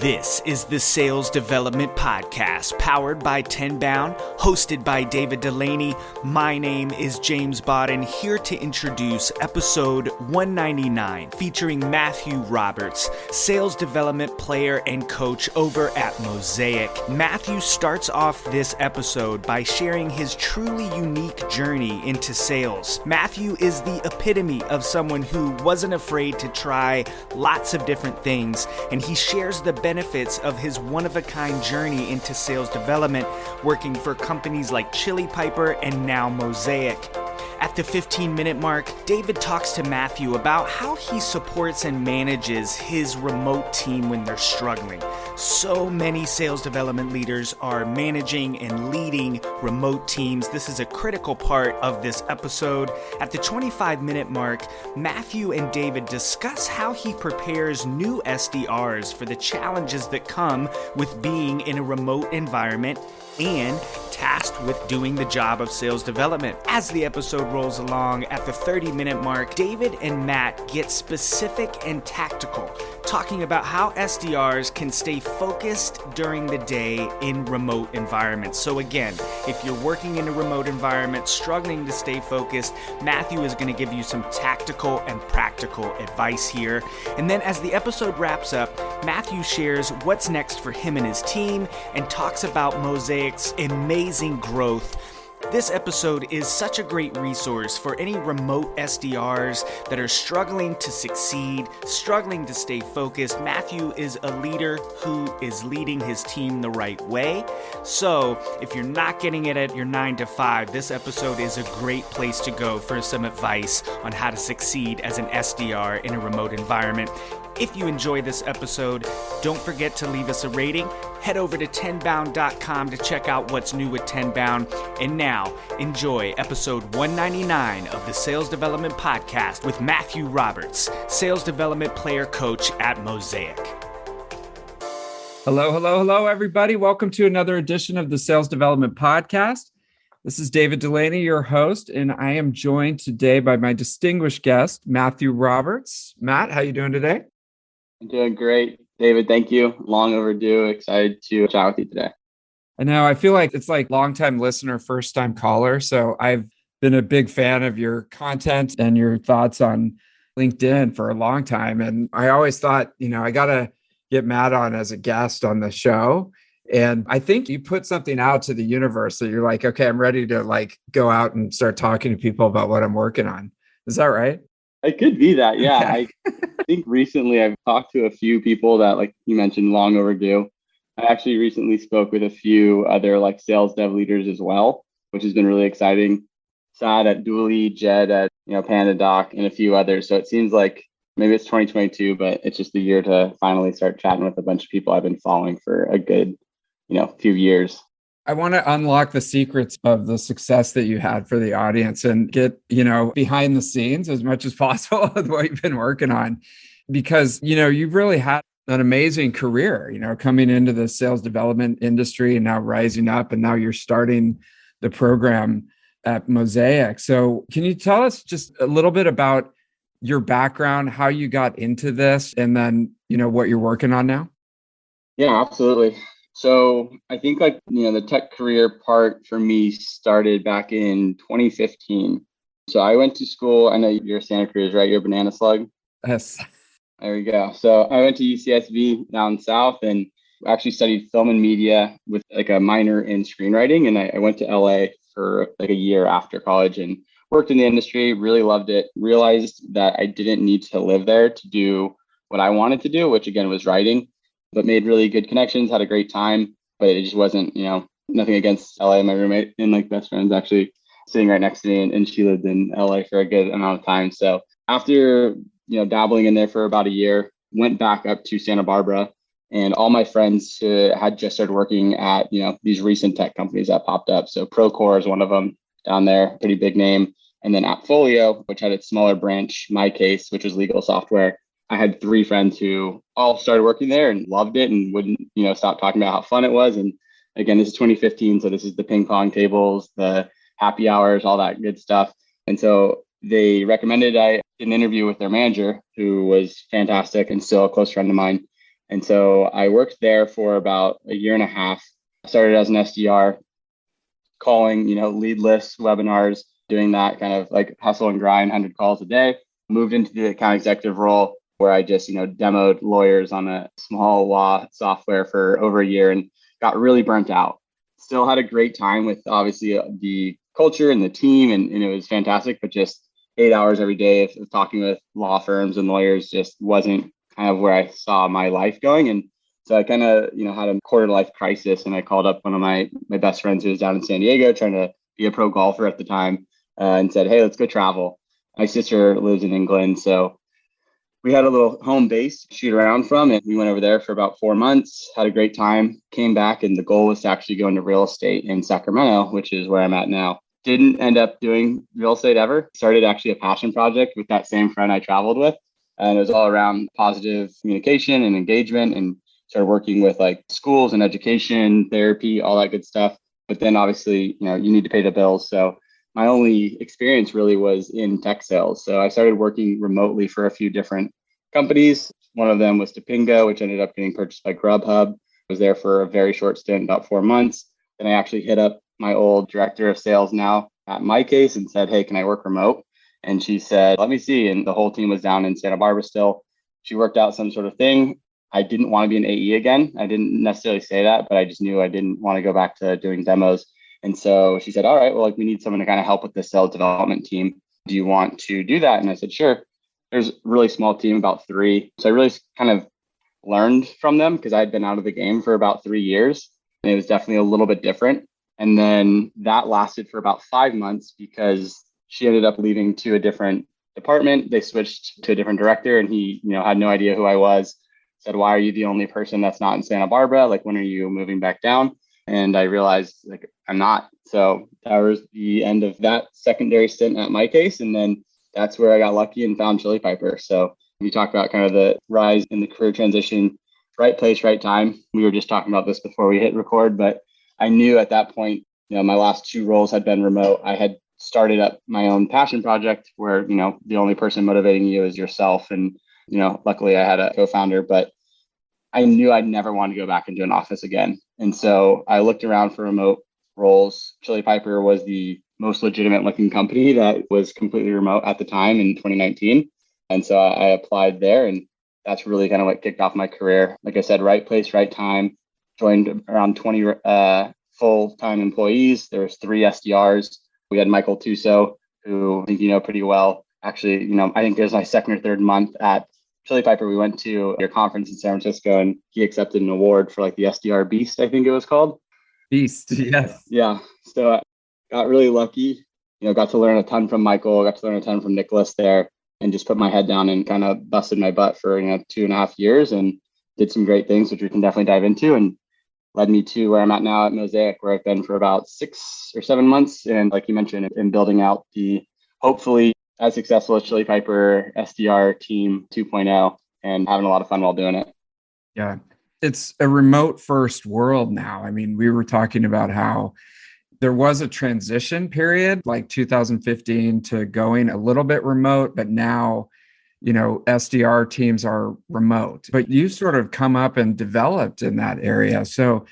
This is the Sales Development Podcast, powered by Tenbound, hosted by David Delaney. My name is James Bodden, here to introduce episode 199, featuring Matthew Roberts, sales development player and coach over at Mosaic. Matthew starts off this episode by sharing his truly unique journey into sales. Matthew is the epitome of someone who wasn't afraid to try lots of different things, and he shares the benefits of his one-of-a-kind journey into sales development, working for companies like Chili Piper and now Mosaic. At the 15-minute mark, David talks to Matthew about how he supports and manages his remote team when they're struggling. So many sales development leaders are managing and leading remote teams. This is a critical part of this episode. At the 25-minute mark, Matthew and David discuss how he prepares new SDRs for the challenges that come with being in a remote environment and tasked with doing the job of sales development. As the episode rolls along, at the 30-minute mark, David and Matt get specific and tactical, talking about how SDRs can stay focused during the day in remote environments. So again, if you're working in a remote environment, struggling to stay focused, Matthew is going to give you some tactical and practical advice here. And then as the episode wraps up, Matthew shares what's next for him and his team and talks about Mosaic's amazing growth. This episode is such a great resource for any remote SDRs that are struggling to succeed, struggling to stay focused. Matthew is a leader who is leading his team the right way. So if you're not getting it at your 9 to 5, this episode is a great place to go for some advice on how to succeed as an SDR in a remote environment. If you enjoy this episode, don't forget to leave us a rating. Head over to tenbound.com to check out what's new with Tenbound. And now, enjoy episode 199 of the Sales Development Podcast with Matthew Roberts, sales development player coach at Mosaic. Hello, everybody. Welcome to another edition of the Sales Development Podcast. This is David Delaney, your host, and I am joined today by my distinguished guest, Matthew Roberts. Matt, how you doing today? I'm doing great. David, thank you. Long overdue. Excited to chat with you today. I know. I feel like it's like longtime listener, first time caller. So I've been a big fan of your content and your thoughts on LinkedIn for a long time. And I always thought, I got to get Matt on as a guest on the show. And I think you put something out to the universe that you're like, okay, I'm ready to go out and start talking to people about what I'm working on. Is that right? It could be that. Yeah. Okay. I think recently I've talked to a few people that, like you mentioned, long overdue. I actually recently spoke with a few other sales dev leaders as well, which has been really exciting. Sad at Dooley, Jed at PandaDoc, and a few others. So it seems like maybe it's 2022, but it's just the year to finally start chatting with a bunch of people I've been following for a good, few years. I want to unlock the secrets of the success that you had for the audience and get, behind the scenes as much as possible with what you've been working on, because, you've really had an amazing career, coming into the sales development industry and now rising up, and now you're starting the program at Mosaic. So can you tell us just a little bit about your background, how you got into this, and then, what you're working on now? Yeah, absolutely. So I think the tech career part for me started back in 2015. So I went to school. I know you're a Santa Cruz, right? You're a banana slug. Yes. There we go. So I went to UCSB down south and actually studied film and media with a minor in screenwriting. And I went to LA for a year after college and worked in the industry, really loved it, realized that I didn't need to live there to do what I wanted to do, which again was writing, but made really good connections, had a great time, but it just wasn't, nothing against LA. My roommate and best friend's actually sitting right next to me, and she lived in LA for a good amount of time. So after, dabbling in there for about a year, went back up to Santa Barbara, and all my friends had just started working at, these recent tech companies that popped up. So Procore is one of them down there, pretty big name. And then Appfolio, which had its smaller branch, My Case, which was legal software. I had 3 friends who all started working there and loved it and wouldn't, stop talking about how fun it was. And again, this is 2015. So this is the ping pong tables, the happy hours, all that good stuff. And so they recommended I did an interview with their manager, who was fantastic and still a close friend of mine. And so I worked there for about a year and a half. I started as an SDR, calling, lead lists, webinars, doing that kind of like hustle and grind, 100 calls a day. Moved into the account executive role where I just, demoed lawyers on a small law software for over a year and got really burnt out. Still had a great time with obviously the culture and the team, and it was fantastic, but just 8 hours every day of talking with law firms and lawyers just wasn't kind of where I saw my life going. And so I kind of, had a quarter life crisis, and I called up one of my best friends who was down in San Diego trying to be a pro golfer at the time, and said, hey, let's go travel. My sister lives in England, so we had a little home base to shoot around from, and we went over there for about 4 months, had a great time, came back, and the goal was to actually go into real estate in Sacramento, which is where I'm at now. Didn't end up doing real estate ever. Started actually a passion project with that same friend I traveled with, and it was all around positive communication and engagement, and started working with like schools and education, therapy, all that good stuff. But then obviously, you need to pay the bills. So my only experience really was in tech sales. So I started working remotely for a few different companies. One of them was Topingo, which ended up getting purchased by Grubhub. I was there for a very short stint, about 4 months. Then I actually hit up my old director of sales now at my case and said, hey, can I work remote? And she said, let me see. And the whole team was down in Santa Barbara still. She worked out some sort of thing. I didn't want to be an AE again. I didn't necessarily say that, but I just knew I didn't want to go back to doing demos. And so she said, all right, well, we need someone to kind of help with the sales development team. Do you want to do that? And I said, sure. There's a really small team, about 3. So I really kind of learned from them because I had been out of the game for about 3 years. And it was definitely a little bit different. And then that lasted for about 5 months because she ended up leaving to a different department. They switched to a different director, and he, had no idea who I was. Said, why are you the only person that's not in Santa Barbara? Like, when are you moving back down? And I realized like I'm not. So that was the end of that secondary stint at my case. And then that's where I got lucky and found Chili Piper. So you talk about kind of the rise in the career transition, right place, right time. We were just talking about this before we hit record, but I knew at that point, my last 2 roles had been remote. I had started up my own passion project where, the only person motivating you is yourself. And, luckily I had a co-founder, but I knew I'd never want to go back into an office again. And so I looked around for remote roles. Chili Piper was the most legitimate looking company that was completely remote at the time in 2019. And so I applied there, and that's really kind of what kicked off my career. Like I said, right place, right time. Joined around 20 full-time employees. There was 3 SDRs. We had Michael Tuso, who I think you know pretty well. Actually, I think it was my second or third month at Chili Piper. We went to your conference in San Francisco, and he accepted an award for like the SDR Beast, I think it was called. Beast, yes. Yeah. So I got really lucky, got to learn a ton from Michael, got to learn a ton from Nicholas there, and just put my head down and kind of busted my butt for, 2.5 years and did some great things, which we can definitely dive into, and led me to where I'm at now at Mosaic, where I've been for about 6 or 7 months. And like you mentioned, in building out the hopefully as successful as Chili Piper SDR team 2.0 and having a lot of fun while doing it. Yeah. It's a remote first world now. I mean, we were talking about how there was a transition period like 2015 to going a little bit remote, but now, SDR teams are remote, but you sort of come up and developed in that area. So,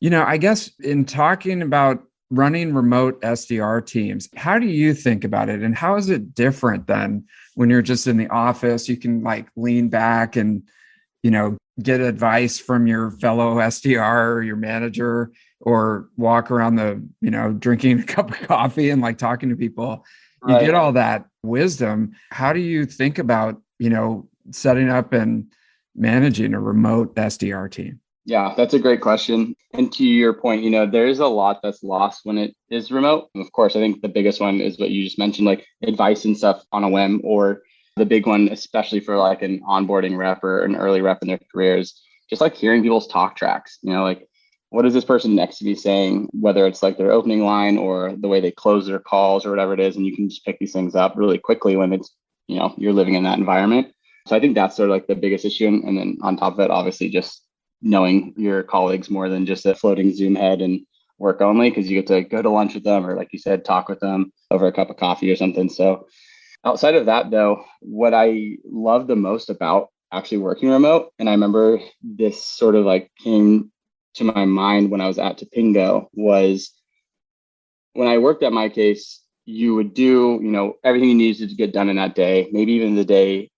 I guess in talking about running remote SDR teams, how do you think about it? And how is it different than when you're just in the office? You can like lean back and, get advice from your fellow SDR or your manager, or walk around drinking a cup of coffee and like talking to people. You get all that wisdom. How do you think about, setting up and managing a remote SDR team? Yeah, that's a great question. And to your point, there's a lot that's lost when it is remote. And of course, I think the biggest one is what you just mentioned, like advice and stuff on a whim, or the big one, especially for like an onboarding rep or an early rep in their careers, just like hearing people's talk tracks, like what is this person next to me saying, whether it's like their opening line or the way they close their calls or whatever it is. And you can just pick these things up really quickly when it's, you're living in that environment. So I think that's sort of like the biggest issue. And then on top of it, obviously just knowing your colleagues more than just a floating Zoom head and work only, because you get to go to lunch with them, or like you said, talk with them over a cup of coffee or something. So outside of that, though, what I love the most about actually working remote. And I remember this sort of like came to my mind when I was at Topingo was when I worked at my case, you would do, everything you needed to get done in that day, maybe even the day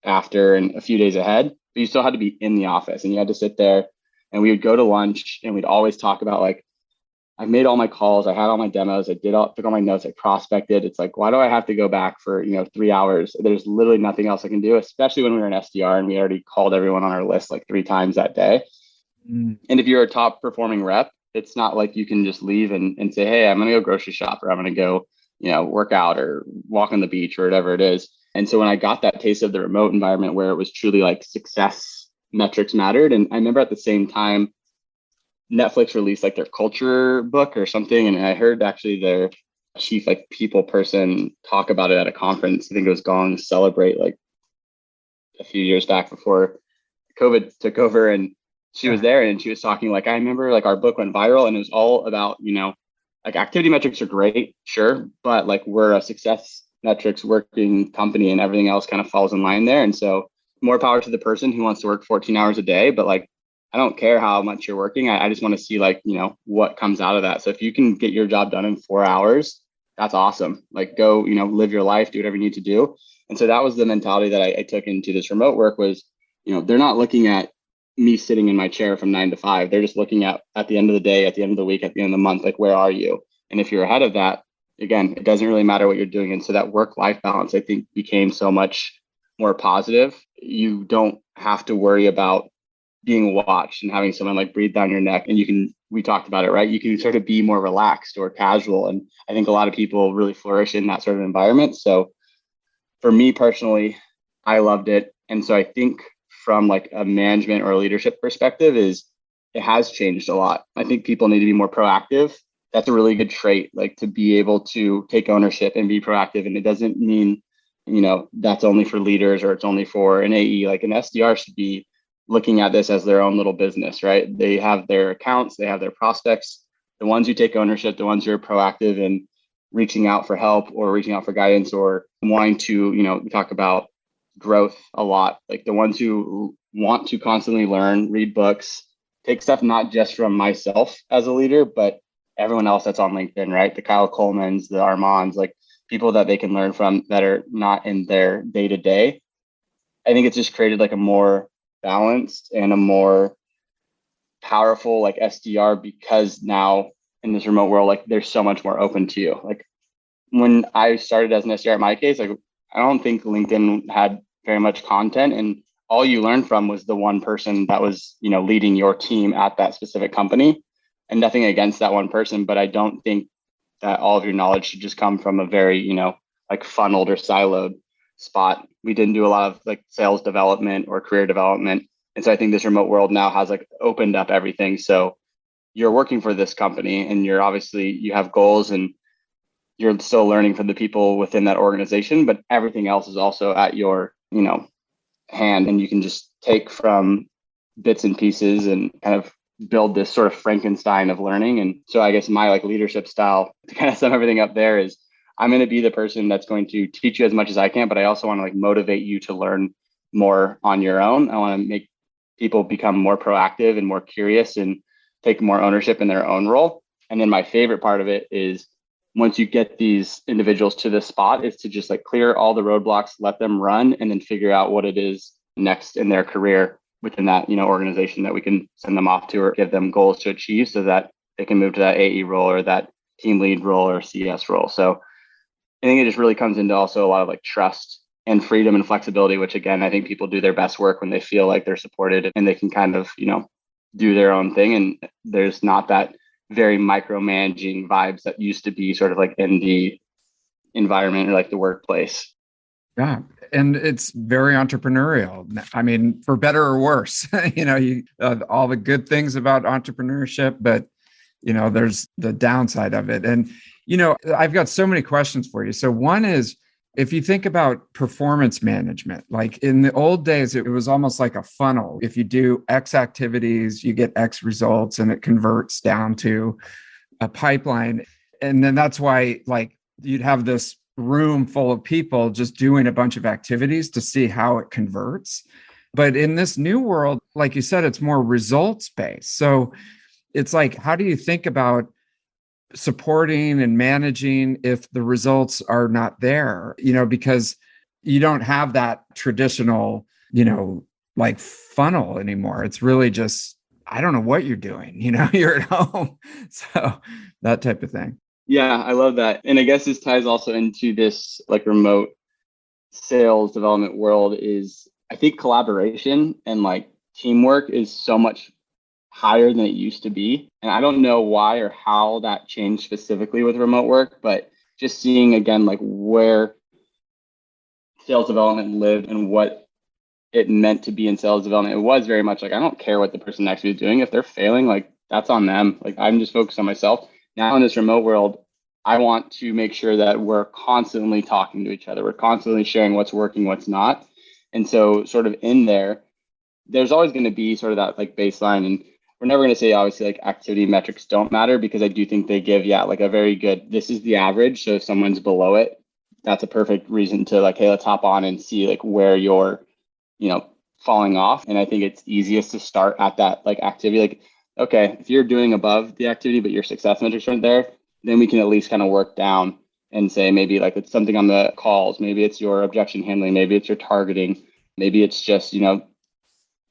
after and a few days ahead, but you still had to be in the office and you had to sit there, and we would go to lunch and we'd always talk about like, I made all my calls, I had all my demos, took all my notes, I prospected. It's like, why do I have to go back for, 3 hours? There's literally nothing else I can do, especially when we were in SDR and we already called everyone on our list like 3 times that day. And if you're a top performing rep, it's not like you can just leave and say, hey, I'm going to go grocery shop, or I'm going to go, work out or walk on the beach or whatever it is. And so when I got that taste of the remote environment where it was truly like success metrics mattered. And I remember at the same time, Netflix released like their culture book or something. And I heard actually their chief like people person talk about it at a conference. I think it was Gong Celebrate like a few years back before COVID took over. And she was there and she was talking like, I remember like our book went viral and it was all about, like activity metrics are great, sure. But like we're a success metrics working company and everything else kind of falls in line there. And so more power to the person who wants to work 14 hours a day, but like, I don't care how much you're working. I just want to see like, what comes out of that. So if you can get your job done in 4 hours, that's awesome. Like go, live your life, do whatever you need to do. And so that was the mentality that I took into this remote work was, they're not looking at me sitting in my chair from 9 to 5. They're just looking at the end of the day, at the end of the week, at the end of the month, like, where are you? And if you're ahead of that, again, it doesn't really matter what you're doing. And so that work-life balance, I think, became so much more positive. You don't have to worry about being watched and having someone like breathe down your neck. And we talked about it, right? You can sort of be more relaxed or casual. And I think a lot of people really flourish in that sort of environment. So for me personally, I loved it. And so I think from like a management or a leadership perspective it has changed a lot. I think people need to be more proactive. That's a really good trait, like to be able to take ownership and be proactive. And it doesn't mean, that's only for leaders or it's only for an AE. Like an SDR should be looking at this as their own little business, right? They have their accounts, they have their prospects, the ones who take ownership, the ones who are proactive and reaching out for help or reaching out for guidance or wanting to, we talk about growth a lot, like the ones who want to constantly learn, read books, take stuff not just from myself as a leader, but everyone else that's on LinkedIn, right? The Kyle Coleman's, the Armands, like people that they can learn from that are not in their day-to-day. I think it's just created like a more balanced and a more powerful like SDR, because now in this remote world, like there's so much more open to you. Like when I started as an SDR at my case, like I don't think LinkedIn had very much content, and all you learned from was the one person that was, leading your team at that specific company. And nothing against that one person, but I don't think that all of your knowledge should just come from a very, like funneled or siloed spot. We didn't do a lot of like sales development or career development. And so I think this remote world now has like opened up everything. So you're working for this company and you have goals and you're still learning from the people within that organization, but everything else is also at your, hand, and you can just take from bits and pieces and kind of build this sort of Frankenstein of learning. And so I guess my like leadership style to kind of sum everything up there is I'm going to be the person that's going to teach you as much as I can, but I also want to like motivate you to learn more on your own. I want to make people become more proactive and more curious and take more ownership in their own role. And then my favorite part of it is once you get these individuals to this spot is to just like clear all the roadblocks, let them run, and then figure out what it is next in their career within that, organization that we can send them off to or give them goals to achieve so that they can move to that AE role or that team lead role or CS role. So I think it just really comes into also a lot of like trust and freedom and flexibility, which again, I think people do their best work when they feel like they're supported and they can kind of, do their own thing. And there's not that very micromanaging vibes that used to be sort of like in the environment or like the workplace. Yeah. And it's very entrepreneurial. I mean, for better or worse, all the good things about entrepreneurship, but, there's the downside of it. And, I've got so many questions for you. So one is, if you think about performance management, like in the old days, it was almost like a funnel. If you do X activities, you get X results and it converts down to a pipeline. And then that's why like you'd have this room full of people just doing a bunch of activities to see how it converts. But in this new world, like you said, it's more results based. So it's like, how do you think about supporting and managing if the results are not there, because you don't have that traditional, like funnel anymore. It's really just, I don't know what you're doing, you're at home. So that type of thing. Yeah, I love that. And I guess this ties also into this like remote sales development world is I think collaboration and like teamwork is so much higher than it used to be. And I don't know why or how that changed specifically with remote work, but just seeing again, like where sales development lived and what it meant to be in sales development, it was very much like, I don't care what the person next to me is doing. If they're failing, like that's on them. Like I'm just focused on myself. Now in this remote world, I want to make sure that we're constantly talking to each other. We're constantly sharing what's working, what's not. And so sort of in there, there's always going to be sort of that like baseline. And we're never going to say, obviously, like activity metrics don't matter because I do think they give, like a very good, this is the average. So if someone's below it, that's a perfect reason to like, hey, let's hop on and see like where you're, falling off. And I think it's easiest to start at that like activity. Like, okay, if you're doing above the activity, but your success metrics aren't there, then we can at least kind of work down and say maybe like it's something on the calls, maybe it's your objection handling, maybe it's your targeting, maybe it's just,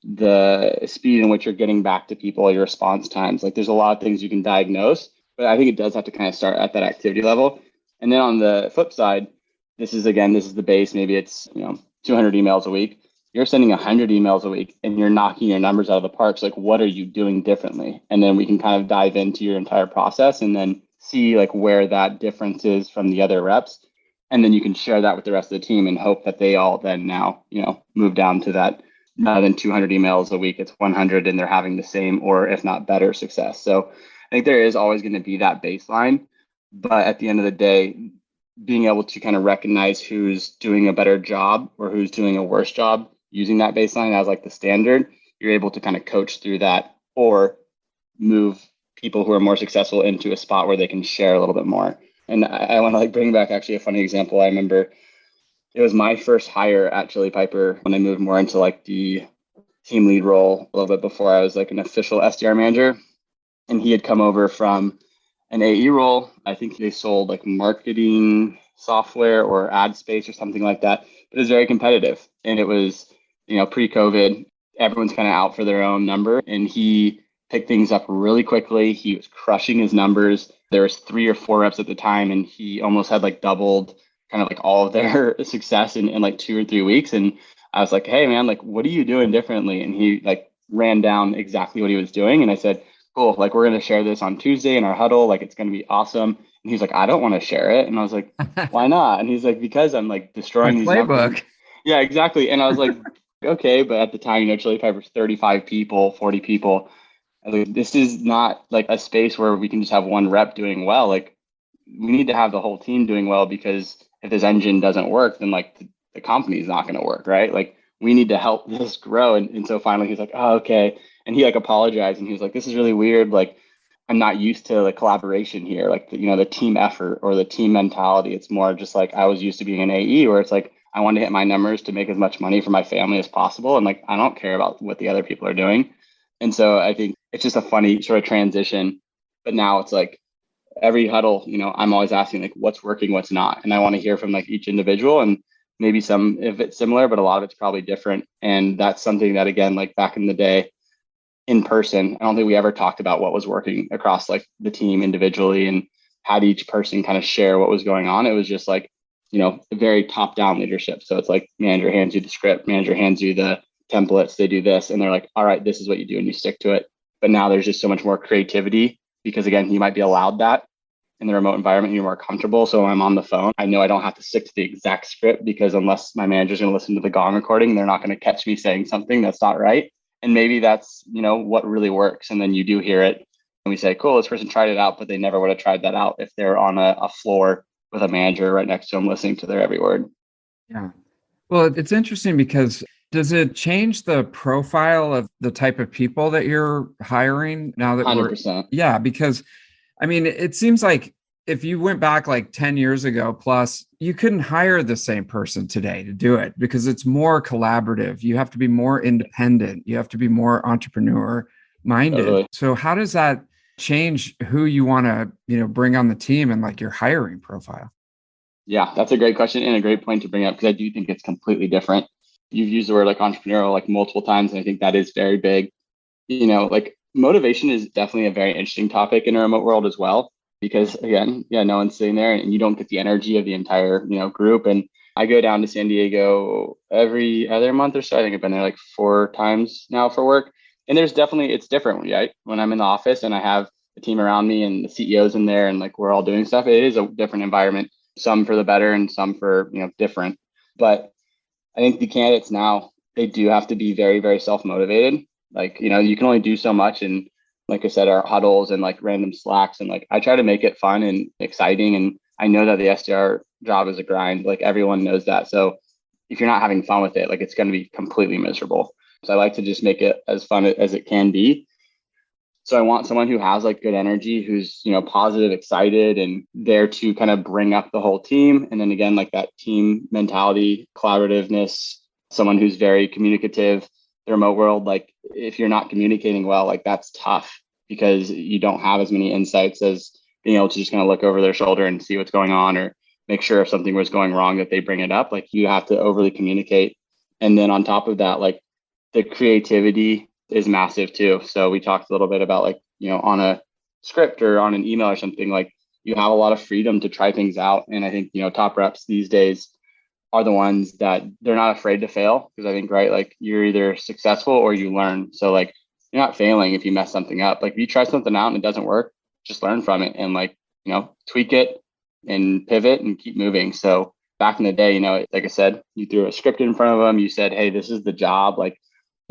the speed in which you're getting back to people, your response times. Like there's a lot of things you can diagnose, but I think it does have to kind of start at that activity level. And then on the flip side, this is the base. Maybe it's, 200 emails a week. You're sending 100 emails a week and you're knocking your numbers out of the park. So like, what are you doing differently? And then we can kind of dive into your entire process and then see like where that difference is from the other reps. And then you can share that with the rest of the team and hope that they all then now, move down to that rather than 200 emails a week, it's 100 and they're having the same or if not better success. So I think there is always going to be that baseline. But at the end of the day, being able to kind of recognize who's doing a better job or who's doing a worse job using that baseline as like the standard, you're able to kind of coach through that or move people who are more successful into a spot where they can share a little bit more. And I want to like bring back actually a funny example. I remember it was my first hire at Chili Piper when I moved more into like the team lead role a little bit before I was like an official SDR manager. And he had come over from an AE role. I think they sold like marketing software or ad space or something like that. But it was very competitive. And it was, pre-COVID, everyone's kind of out for their own number. And he picked things up really quickly. He was crushing his numbers. There was 3 or 4 reps at the time, and he almost had like doubled kind of like all of their success in like 2 or 3 weeks. And I was like, hey man, like, what are you doing differently? And he like ran down exactly what he was doing. And I said, cool, like we're going to share this on Tuesday in our huddle. Like it's going to be awesome. And he's like, I don't want to share it. And I was like, why not? And he's like, because I'm like destroying these numbers. Yeah, exactly. And I was like, okay. But at the time, Chili Piper's 35 people, 40 people. I was like, this is not like a space where we can just have one rep doing well. Like we need to have the whole team doing well, because if this engine doesn't work, then like the company is not going to work, right? Like we need to help this grow. And so finally he's like, oh, okay. And he like apologized and he was like, this is really weird. Like I'm not used to the collaboration here, like, the team effort or the team mentality. It's more just like I was used to being an AE where it's like, I want to hit my numbers to make as much money for my family as possible. And like, I don't care about what the other people are doing. And so I think it's just a funny sort of transition. But now it's like every huddle, I'm always asking like, what's working, what's not. And I want to hear from like each individual, and maybe some, if it's similar, but a lot of it's probably different. And that's something that, again, like back in the day in person, I don't think we ever talked about what was working across like the team individually and had each person kind of share what was going on. It was just like, very top down leadership. So it's like manager hands you the script, manager hands you the templates, they do this, and they're like, all right, this is what you do, and you stick to it. But now there's just so much more creativity because, again, you might be allowed that in the remote environment, you're more comfortable. So when I'm on the phone, I know I don't have to stick to the exact script, because unless my manager's going to listen to the gong recording, they're not going to catch me saying something that's not right. And maybe that's, what really works. And then you do hear it and we say, cool, this person tried it out, but they never would have tried that out if they're on a floor with a manager right next to them listening to their every word. Yeah. Well, it's interesting because does it change the profile of the type of people that you're hiring now that 100%. Yeah, because I mean, it seems like if you went back like 10 years ago plus, you couldn't hire the same person today to do it because it's more collaborative. You have to be more independent. You have to be more entrepreneur minded. Totally. So how does that change who you want to, bring on the team and like your hiring profile? Yeah, that's a great question and a great point to bring up because I do think it's completely different. You've used the word like entrepreneurial like multiple times, and I think that is very big. Like motivation is definitely a very interesting topic in a remote world as well, because again, yeah, no one's sitting there and you don't get the energy of the entire, group. And I go down to San Diego every other month or so. I think I've been there like 4 times now for work. And it's different, right? When I'm in the office and I have the team around me and the CEOs in there and like we're all doing stuff, it is a different environment, some for the better and some for, different. But I think the candidates now, they do have to be very, very self-motivated. Like, you can only do so much. And like I said, our huddles and like random slacks. And like, I try to make it fun and exciting. And I know that the SDR job is a grind. Like everyone knows that. So if you're not having fun with it, like it's going to be completely miserable. So I like to just make it as fun as it can be. So I want someone who has like good energy, who's, positive, excited, and there to kind of bring up the whole team. And then again, like that team mentality, collaborativeness, someone who's very communicative. The remote world, like if you're not communicating well, like that's tough because you don't have as many insights as being able to just kind of look over their shoulder and see what's going on or make sure if something was going wrong that they bring it up. Like you have to overly communicate. And then on top of that, like the creativity is massive too. So we talked a little bit about like, on a script or on an email or something, like you have a lot of freedom to try things out. And I think, top reps these days are the ones that they're not afraid to fail because I think, right, like you're either successful or you learn. So like you're not failing if you mess something up. Like if you try something out and it doesn't work, just learn from it and like, tweak it and pivot and keep moving. So back in the day, like I said, you threw a script in front of them. You said, hey, this is the job, like,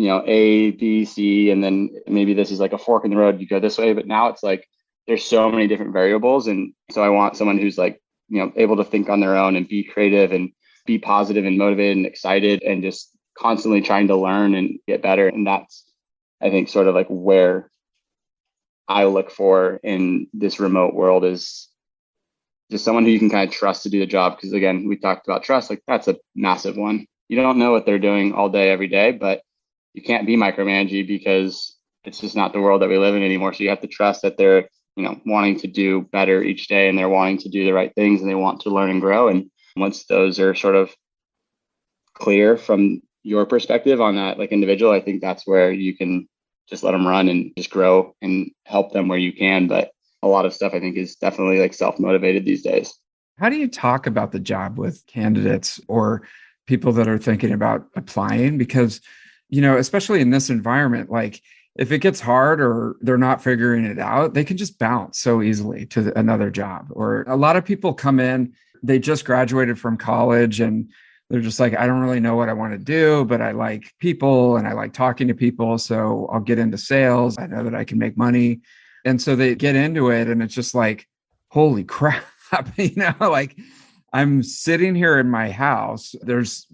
A, B, C, and then maybe this is like a fork in the road. You go this way, but now it's like, there's so many different variables. And so I want someone who's like, able to think on their own and be creative and be positive and motivated and excited and just constantly trying to learn and get better. And that's, I think, sort of like where I look for in this remote world is just someone who you can kind of trust to do the job. Because again, we talked about trust, like that's a massive one. You don't know what they're doing all day, every day, but you can't be micromanaging because it's just not the world that we live in anymore. So you have to trust that they're, wanting to do better each day and they're wanting to do the right things and they want to learn and grow. And once those are sort of clear from your perspective on that like individual, I think that's where you can just let them run and just grow and help them where you can. But a lot of stuff I think is definitely like self-motivated these days. How do you talk about the job with candidates or people that are thinking about applying? Because, especially in this environment, like if it gets hard or they're not figuring it out, they can just bounce so easily to another job. Or a lot of people come in, they just graduated from college and they're just like, I don't really know what I want to do, but I like people and I like talking to people. So I'll get into sales. I know that I can make money. And so they get into it and it's just like, holy crap, like I'm sitting here in my house. There's,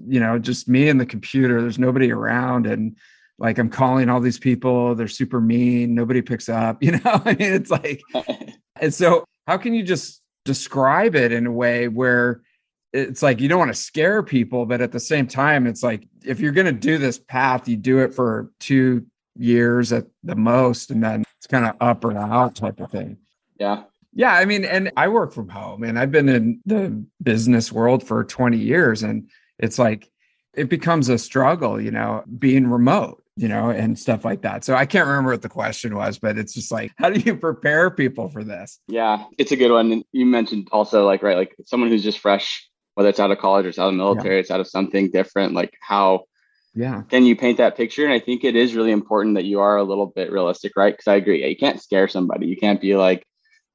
just me and the computer. There's nobody around. And like, I'm calling all these people. They're super mean. Nobody picks up, I mean, it's like, and so how can you just describe it in a way where it's like, you don't want to scare people, but at the same time, it's like, if you're going to do this path, you do it for 2 years at the most, and then it's kind of up or out type of thing. Yeah. Yeah. I mean, and I work from home and I've been in the business world for 20 years and it's like, it becomes a struggle, being remote, and stuff like that. So I can't remember what the question was, but it's just like, how do you prepare people for this? Yeah, it's a good one. And you mentioned also like, right, like someone who's just fresh, whether it's out of college or it's out of the military, it's out of something different, like how can you paint that picture? And I think it is really important that you are a little bit realistic, right? Because I agree. You can't scare somebody. You can't be like,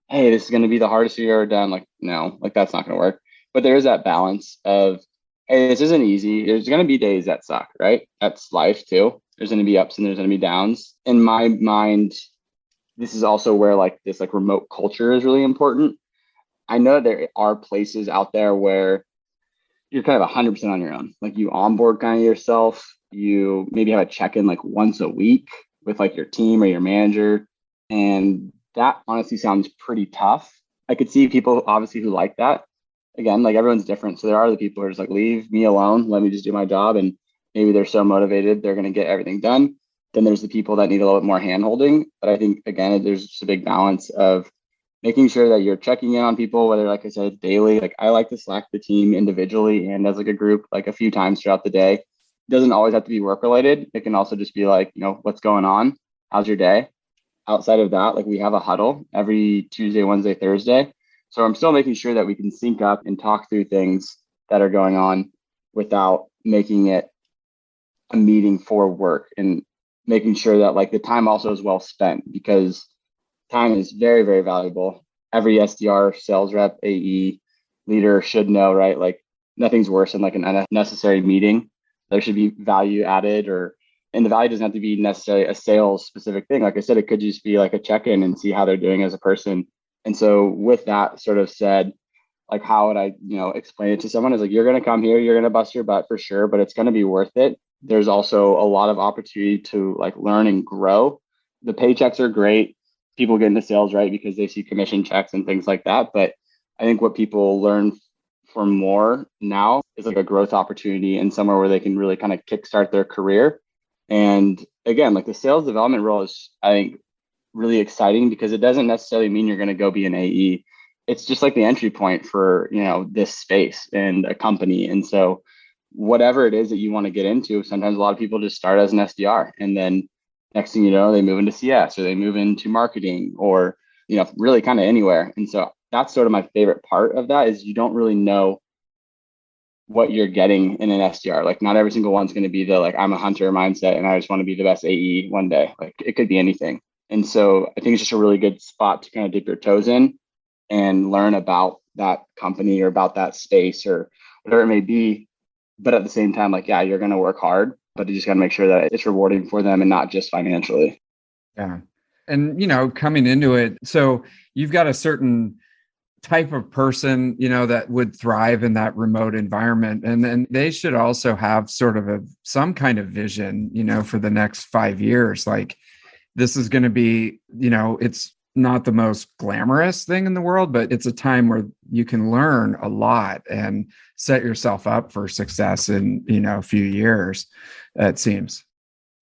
hey, this is going to be the hardest you've ever done. Like, no, like that's not going to work. But there is that balance of, hey, this isn't easy. There's going to be days that suck, right? That's life too. There's going to be ups and there's going to be downs. In my mind, this is also where like this like remote culture is really important. I know there are places out there where you're kind of 100% on your own. Like you onboard kind of yourself. You maybe have a check-in like once a week with like your team or your manager. And that honestly sounds pretty tough. I could see people obviously who like that. Again, like everyone's different. So there are the people who are just like, leave me alone, let me just do my job. And maybe they're so motivated, they're going to get everything done. Then there's the people that need a little bit more hand holding. But I think, again, there's just a big balance of making sure that you're checking in on people, whether, like I said, daily. Like I like to Slack the team individually and as like a group, like a few times throughout the day. It doesn't always have to be work related. It can also just be like, what's going on? How's your day? Outside of that, like we have a huddle every Tuesday, Wednesday, Thursday. So I'm still making sure that we can sync up and talk through things that are going on without making it a meeting for work, and making sure that like the time also is well spent, because time is very, very valuable. Every SDR, sales rep, AE, leader should know, right? Like nothing's worse than like an unnecessary meeting. There should be value added, and the value doesn't have to be necessarily a sales specific thing. Like I said, it could just be like a check-in and see how they're doing as a person. And so with that sort of said, like how would I, explain it to someone is like, you're going to come here, you're going to bust your butt for sure, but it's going to be worth it. There's also a lot of opportunity to like learn and grow. The paychecks are great. People get into sales, right, because they see commission checks and things like that. But I think what people learn from more now is like a growth opportunity and somewhere where they can really kind of kickstart their career. And again, like the sales development role is, I think, really exciting because it doesn't necessarily mean you're going to go be an AE. It's just like the entry point for, this space and a company. And so whatever it is that you want to get into, sometimes a lot of people just start as an SDR, and then next thing you know, they move into CS or they move into marketing or, really kind of anywhere. And so that's sort of my favorite part of that is you don't really know what you're getting in an SDR. Like not every single one's going to be the, like, I'm a hunter mindset and I just want to be the best AE one day. Like it could be anything. And so I think it's just a really good spot to kind of dip your toes in and learn about that company or about that space or whatever it may be. But at the same time, like, yeah, you're going to work hard, but you just got to make sure that it's rewarding for them and not just financially. Yeah. And, coming into it, so you've got a certain type of person, that would thrive in that remote environment. And then they should also have sort of some kind of vision, for the next 5 years. Like this is going to be, it's not the most glamorous thing in the world, but it's a time where you can learn a lot and set yourself up for success in, a few years, it seems.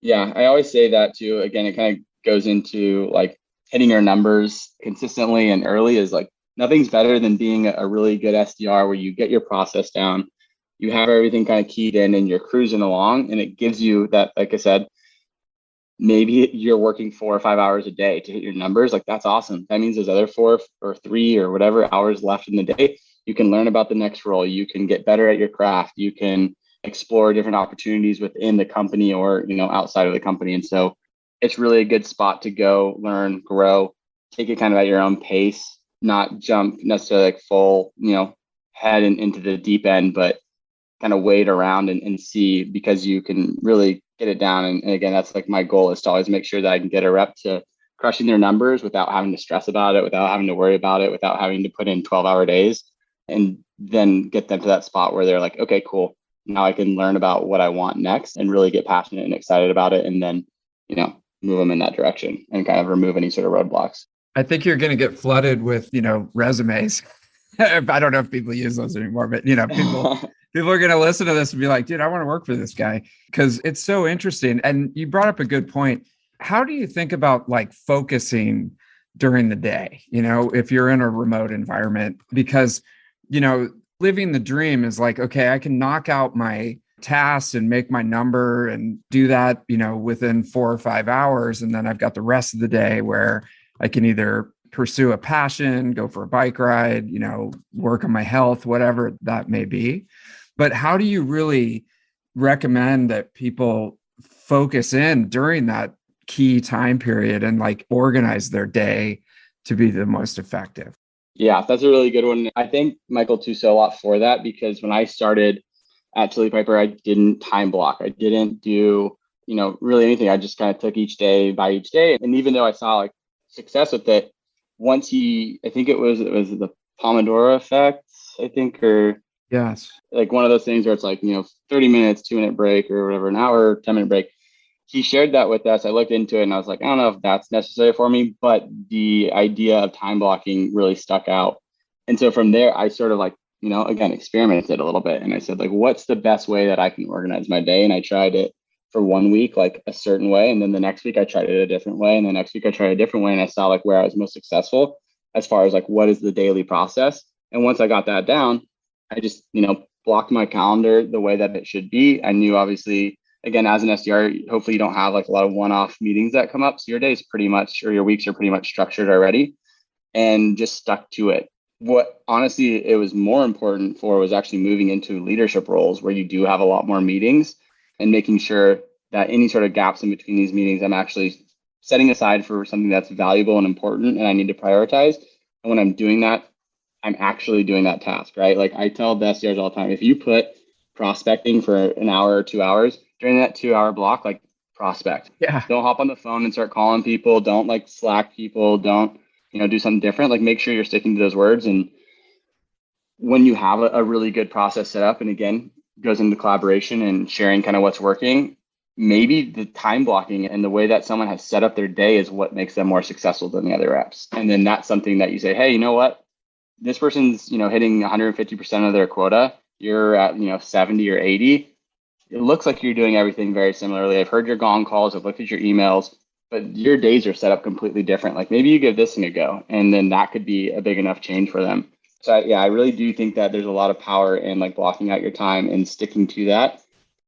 Yeah, I always say that too. Again, it kind of goes into like hitting your numbers consistently and early is like nothing's better than being a really good SDR where you get your process down, you have everything kind of keyed in and you're cruising along, and it gives you that, like I said, maybe you're working 4 or 5 hours a day to hit your numbers. Like that's awesome. That means there's other 4 or 3 or whatever hours left in the day. You can learn about the next role. You can get better at your craft. You can explore different opportunities within the company or, outside of the company. And so it's really a good spot to go learn, grow, take it kind of at your own pace, not jump necessarily like full, head into the deep end, but kind of wait around and see, because you can really get it down. And again, that's like my goal is to always make sure that I can get a rep to crushing their numbers without having to stress about it, without having to worry about it, without having to put in 12-hour days, and then get them to that spot where they're like, okay, cool. Now I can learn about what I want next and really get passionate and excited about it. And then, move them in that direction and kind of remove any sort of roadblocks. I think you're going to get flooded with, resumes. I don't know if people use those anymore, but, people are going to listen to this and be like, dude, I want to work for this guy, because it's so interesting. And you brought up a good point. How do you think about like focusing during the day, if you're in a remote environment? Because, living the dream is like, okay, I can knock out my tasks and make my number and do that, within 4 or 5 hours. And then I've got the rest of the day where I can either pursue a passion, go for a bike ride, work on my health, whatever that may be. But how do you really recommend that people focus in during that key time period and like organize their day to be the most effective? Yeah, that's a really good one. I think Michael too said a lot for that, because when I started at Chili Piper, I didn't time block. I didn't do, really anything. I just kind of took each day by each day. And even though I saw like success with it, I think it was the Pomodoro effect, I think, or yes, like one of those things where it's like, 30 minutes, 2-minute break or whatever, an hour, 10-minute break. he shared that with us. I looked into it and I was like, I don't know if that's necessary for me, but the idea of time blocking really stuck out. And so from there, I sort of like, again, experimented a little bit. And I said, like, what's the best way that I can organize my day? And I tried it for 1 week, like a certain way. And then the next week I tried it a different way. And the next week I tried a different way. And I saw like where I was most successful as far as like, what is the daily process? And once I got that down, I just, blocked my calendar the way that it should be. I knew obviously, again, as an SDR, hopefully you don't have like a lot of one-off meetings that come up. So your days pretty much, or your weeks are pretty much structured already, and just stuck to it. What honestly it was more important for was actually moving into leadership roles where you do have a lot more meetings and making sure that any sort of gaps in between these meetings, I'm actually setting aside for something that's valuable and important and I need to prioritize. And when I'm doing that, I'm actually doing that task, right? Like I tell the SDRs all the time, if you put prospecting for an hour or 2 hours, during that 2 hour block, like prospect. Yeah. Don't hop on the phone and start calling people. Don't like Slack people. Don't, do something different. Like make sure you're sticking to those words. And when you have a really good process set up, and again, goes into collaboration and sharing kind of what's working, maybe the time blocking and the way that someone has set up their day is what makes them more successful than the other reps. And then that's something that you say, hey, you know what? This person's, hitting 150% of their quota. You're at, 70 or 80. It looks like you're doing everything very similarly. I've heard your gong calls. I've looked at your emails, but your days are set up completely different. Like maybe you give this thing a go, and then that could be a big enough change for them. So I really do think that there's a lot of power in like blocking out your time and sticking to that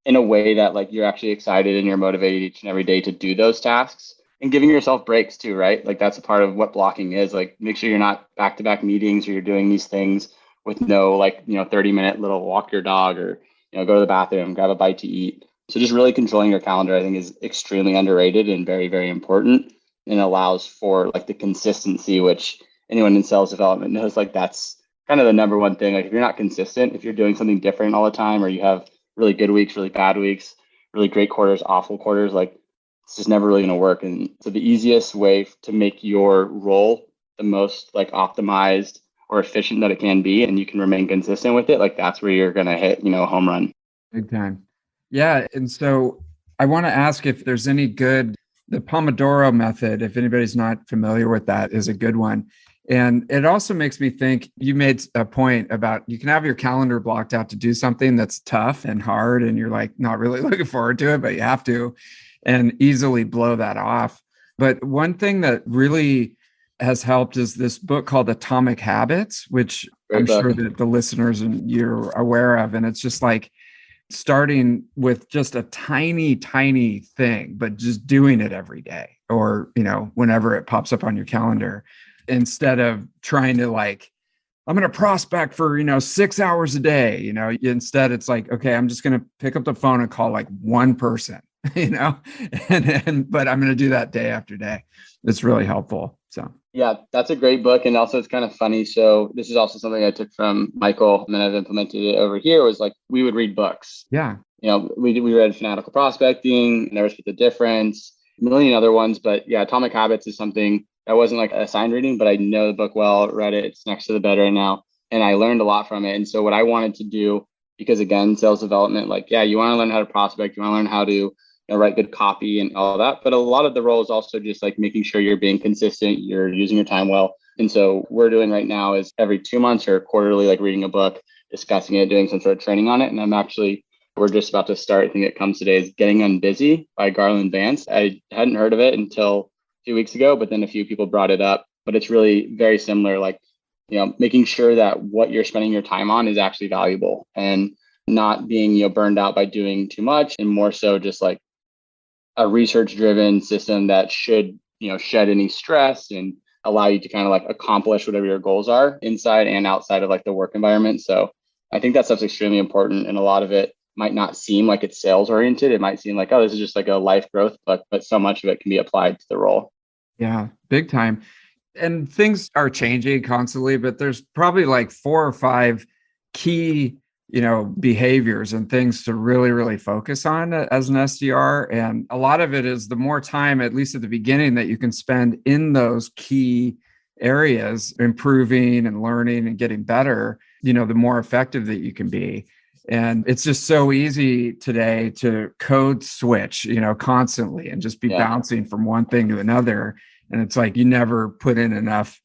in a way that like you're actually excited and you're motivated each and every day to do those tasks, and giving yourself breaks too, right? Like that's a part of what blocking is. Like make sure you're not back-to-back meetings or you're doing these things with no 30-minute little walk your dog or, go to the bathroom, grab a bite to eat. So just really controlling your calendar, I think, is extremely underrated and very, very important, and allows for like the consistency, which anyone in sales development knows, like that's kind of the number one thing. Like if you're not consistent, if you're doing something different all the time, or you have really good weeks, really bad weeks, really great quarters, awful quarters, like it's just never really going to work. And so the easiest way to make your role the most like optimized or efficient that it can be, and you can remain consistent with it, like that's where you're going to hit, a home run. Big time. Yeah. And so I want to ask if there's any the Pomodoro method, if anybody's not familiar with that, is a good one. And it also makes me think, you made a point about you can have your calendar blocked out to do something that's tough and hard, and you're like not really looking forward to it, but you have to, and easily blow that off. But one thing that really has helped is this book called Atomic Habits, which I'm sure that the listeners and you're aware of. And it's just like starting with just a tiny, tiny thing, but just doing it every day or, whenever it pops up on your calendar, instead of trying to like, I'm going to prospect for, 6 hours a day, instead it's like, okay, I'm just going to pick up the phone and call like one person, but I'm going to do that day after day. It's really helpful. So. Yeah, that's a great book. And also it's kind of funny. So this is also something I took from Michael, and then I've implemented it over here, was like, we would read books. Yeah. We read Fanatical Prospecting, Never Split the Difference, a million other ones. But yeah, Atomic Habits is something that wasn't like assigned reading, but I know the book well, read it. It's next to the bed right now. And I learned a lot from it. And so what I wanted to do, because again, sales development, like, yeah, you want to learn how to prospect, you want to learn how to write good copy and all that. But a lot of the role is also just like making sure you're being consistent, you're using your time well. And so we're doing right now is every 2 months or quarterly, like reading a book, discussing it, doing some sort of training on it. And we're just about to start, I think it comes today, is Getting Unbusy by Garland Vance. I hadn't heard of it until a few weeks ago, but then a few people brought it up. But it's really very similar, like, making sure that what you're spending your time on is actually valuable and not being, burned out by doing too much, and more so just like a research-driven system that should, shed any stress and allow you to kind of like accomplish whatever your goals are inside and outside of like the work environment. So I think that stuff's extremely important. And a lot of it might not seem like it's sales oriented. It might seem like, oh, this is just like a life growth book, but so much of it can be applied to the role. Yeah, big time. And things are changing constantly, but there's probably like 4 or 5 key behaviors and things to really, really focus on as an SDR. And a lot of it is the more time, at least at the beginning, that you can spend in those key areas, improving and learning and getting better, the more effective that you can be. And it's just so easy today to code switch, constantly and just be bouncing from one thing to another. And it's like you never put in enough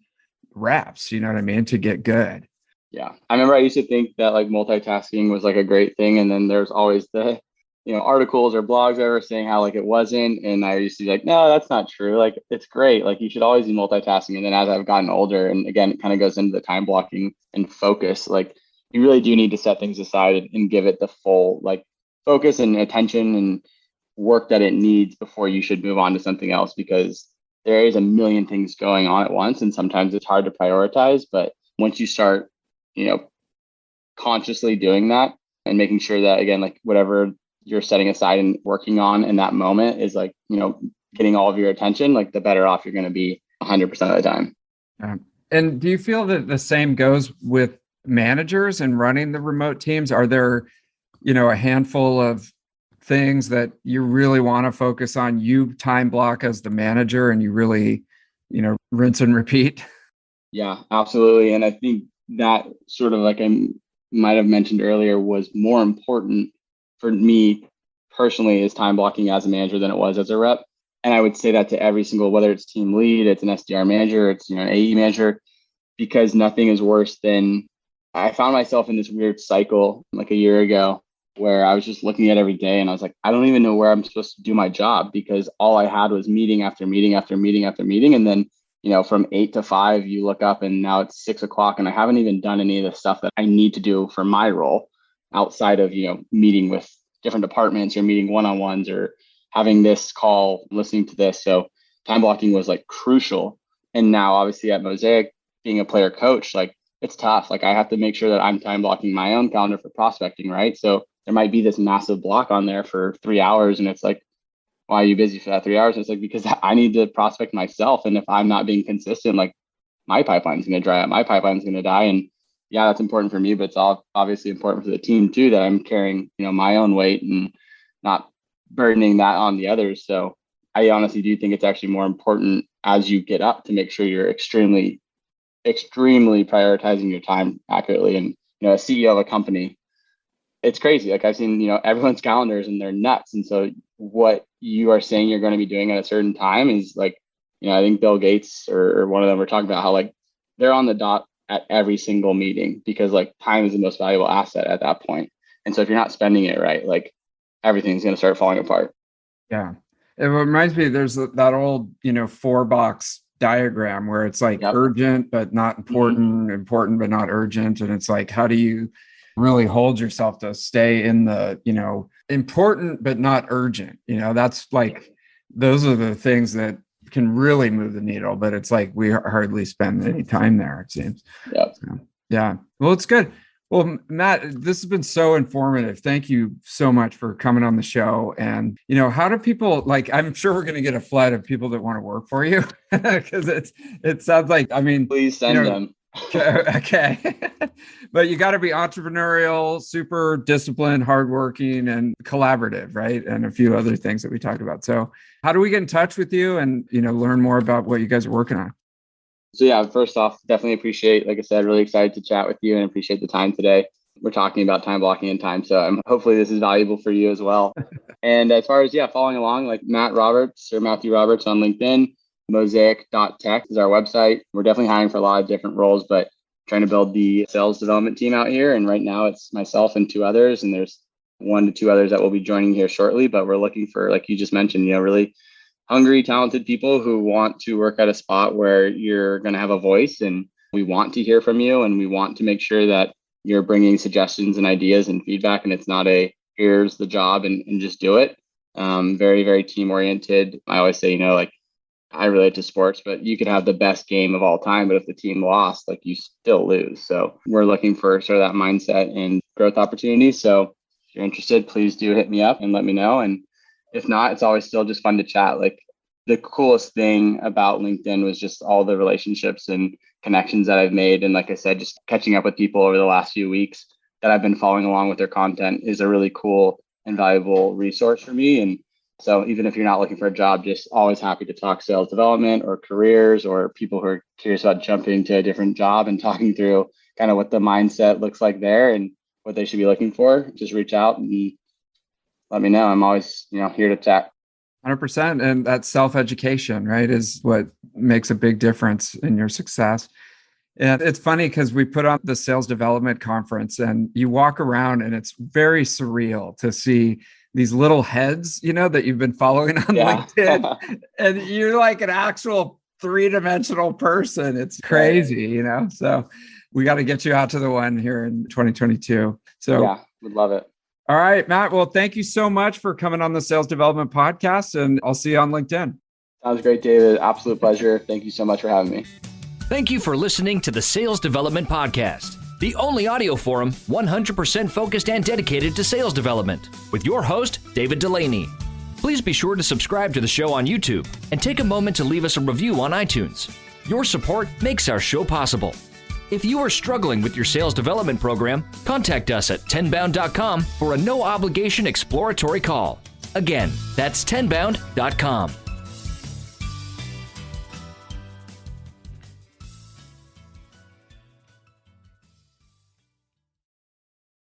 reps, you know what I mean, to get good. Yeah. I remember I used to think that like multitasking was like a great thing. And then there's always the, articles or blogs ever saying how like it wasn't. And I used to be like, no, that's not true. Like it's great. Like you should always be multitasking. And then as I've gotten older, and again, it kind of goes into the time blocking and focus, like you really do need to set things aside and give it the full like focus and attention and work that it needs before you should move on to something else, because there is a million things going on at once. And sometimes it's hard to prioritize. But once you start, consciously doing that and making sure that, again, like whatever you're setting aside and working on in that moment is like, getting all of your attention, like the better off you're going to be 100% of the time. And do you feel that the same goes with managers and running the remote teams? Are there, a handful of things that you really want to focus on, you time block as the manager, and you really, rinse and repeat? Yeah, absolutely. And I think that sort of like I might have mentioned earlier was more important for me personally is time blocking as a manager than it was as a rep. And I would say that to every single, whether it's team lead, it's an SDR manager, it's an AE manager, because nothing is worse than, I found myself in this weird cycle like a year ago where I was just looking at every day and I was like, I don't even know where I'm supposed to do my job, because all I had was meeting after meeting after meeting after meeting. And then, from 8 to 5, you look up and now it's 6 o'clock and I haven't even done any of the stuff that I need to do for my role outside of, meeting with different departments or meeting one-on-ones or having this call, listening to this. So time blocking was like crucial. And now obviously at Mosaic, being a player coach, like it's tough. Like I have to make sure that I'm time blocking my own calendar for prospecting, right? So there might be this massive block on there for 3 hours and it's like, why are you busy for that 3 hours? It's like, because I need to prospect myself. And if I'm not being consistent, like my pipeline's going to dry up, my pipeline's going to die. And yeah, that's important for me, but it's all obviously important for the team too, that I'm carrying, my own weight and not burdening that on the others. So I honestly do think it's actually more important as you get up to make sure you're extremely prioritizing your time accurately. And, a CEO of a company, it's crazy. Like I've seen, everyone's calendars and they're nuts. And so what you are saying you're going to be doing at a certain time is like, I think Bill Gates or one of them were talking about how like they're on the dot at every single meeting, because like time is the most valuable asset at that point. And so if you're not spending it right, like everything's going to start falling apart. Yeah. It reminds me, there's that old, 4-box diagram where it's like urgent, but not important, important, but not urgent. And it's like, how do you really hold yourself to stay in the, important, but not urgent? That's like, those are the things that can really move the needle, but it's like, we hardly spend any time there, it seems. Yep. So, yeah. Well, it's good. Well, Matt, this has been so informative. Thank you so much for coming on the show. And, how do people, like, I'm sure we're going to get a flood of people that want to work for you, because it sounds like, please send them. Okay. But you got to be entrepreneurial, super disciplined, hardworking, and collaborative, right? And a few other things that we talked about. So how do we get in touch with you and, learn more about what you guys are working on? So yeah, first off, definitely appreciate, like I said, really excited to chat with you and appreciate the time today. We're talking about time blocking and time. So hopefully this is valuable for you as well. And as far as, following along, like Matthew Roberts on LinkedIn, mosaic.tech is our website. We're definitely hiring for a lot of different roles, but trying to build the sales development team out here. And right now it's myself and 2 others, and there's 1 to 2 others that will be joining here shortly. But we're looking for, like you just mentioned, really hungry, talented people who want to work at a spot where you're going to have a voice, and we want to hear from you, and we want to make sure that you're bringing suggestions and ideas and feedback, and it's not a here's the job and just do it. Very, very team oriented. I always say, like I relate to sports, but you could have the best game of all time, but if the team lost, like you still lose. So we're looking for sort of that mindset and growth opportunities. So if you're interested, please do hit me up and let me know. And if not, it's always still just fun to chat. Like the coolest thing about LinkedIn was just all the relationships and connections that I've made. And like I said, just catching up with people over the last few weeks that I've been following along with their content is a really cool and valuable resource for me. And so even if you're not looking for a job, just always happy to talk sales development or careers, or people who are curious about jumping to a different job and talking through kind of what the mindset looks like there. And what they should be looking for, just reach out and let me know. I'm always, here to chat. 100%. And that self-education, right, is what makes a big difference in your success. And it's funny because we put on the sales development conference and you walk around and it's very surreal to see these little heads, that you've been following on LinkedIn. And you're like an actual 3-dimensional person. It's crazy, So we got to get you out to the one here in 2022. So yeah, would love it. All right, Matt. Well, thank you so much for coming on the Sales Development Podcast, and I'll see you on LinkedIn. Sounds great, David. Absolute pleasure. Thank you so much for having me. Thank you for listening to the Sales Development Podcast, the only audio forum 100% focused and dedicated to sales development, with your host, David Delaney. Please be sure to subscribe to the show on YouTube and take a moment to leave us a review on iTunes. Your support makes our show possible. If you are struggling with your sales development program, contact us at tenbound.com for a no-obligation exploratory call. Again, that's tenbound.com.